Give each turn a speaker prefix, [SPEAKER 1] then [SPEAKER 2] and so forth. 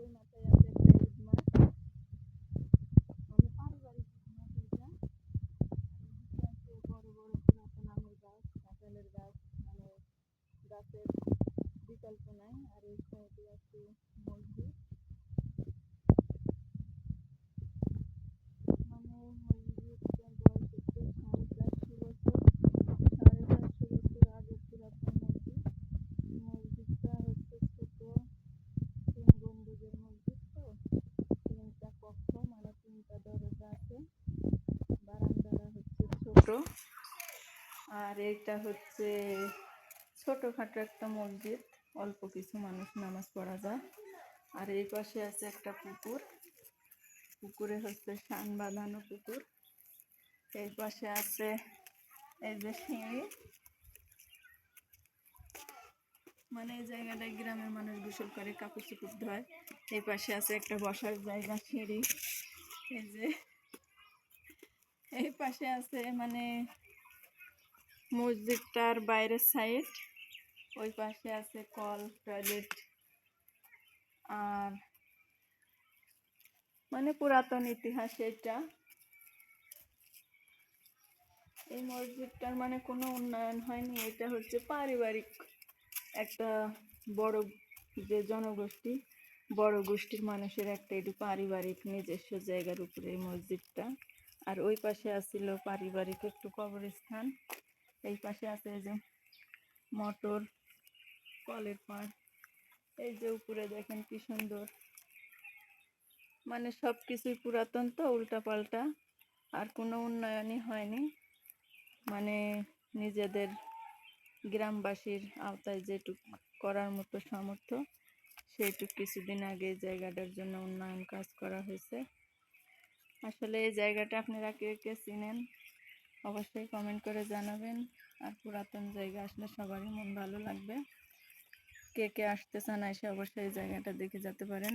[SPEAKER 1] ওই মাথায় আছে একটা ঈদ মাঠ, মানে পারিবারিক ঈদ মাঠ এটা। আর এদিকে আছে বড় বড় পুরাতন আমের গাছ, কাঁঠালের গাছ, মানে গাছের বিকল্প নাই। আর এই সাইডে আছে মসজিদ, মানে মসজিদটার বয়স হচ্ছে 450 বছর, 450 বছর আগের পুরাতন মসজিদ। মসজিদটা হচ্ছে ছোট, 3 গম্বুজের মসজিদ তো, 3টা কক্ষ, মানে 3টা দরজা আছে, বারান্দাটা হচ্ছে ছোট। আর এটা হচ্ছে ছোটখাটো একটা মসজিদ, অল্প কিছু মানুষ নামাজ পড়া যায়। আর এই পাশে আছে একটা পুকুর, পুকুরে হচ্ছে শান বাঁধানো পুকুর। এই পাশে আছে এই যে সিঁড়ি, মানে এই জায়গাটায় গ্রামের মানুষ গোসল করে, কাপড় চোপড় ধোয়। এই পাশে আছে একটা বসার জায়গা, সিঁড়ি। এই যে এই পাশে আছে মানে মসজিদটার বাইরের সাইড, ওই পাশে আছে কল, টয়লেট। আর মানে পুরাতন ইতিহাস এটা। এই মসজিদটার মানে কোনো উন্নয়ন হয়নি, এটা হচ্ছে পারিবারিক একটা বড় যে জনগোষ্ঠী, বড় গোষ্ঠীর মানুষের একটা এটি পারিবারিক নিজস্ব জায়গার উপরে এই মসজিদটা। আর ওই পাশে আছিল পারিবারিক একটু কবরস্থান। এই পাশে আছে এই যে মোটর, কলের পাড়। এই যে উপরে দেখেন কি সুন্দর, মানে সব কিছুই পুরাতন তো, উল্টাপাল্টা, আর কোনো উন্নয়নই হয়নি। মানে নিজেদের গ্রামবাসীর আওতায় যেটুক করার মতো সামর্থ্য, সেইটুক কিছুদিন আগে এই জায়গাটার জন্য উন্নয়ন কাজ করা হয়েছে। আসলে এই জায়গাটা আপনারা কে কে চিনেন অবশ্যই কমেন্ট করে জানাবেন। আর পুরাতন জায়গা আসলে সবারই মন ভালো লাগবে। কে কে আসতে চান এসে অবশ্যই এই জায়গাটা দেখে যেতে পারেন।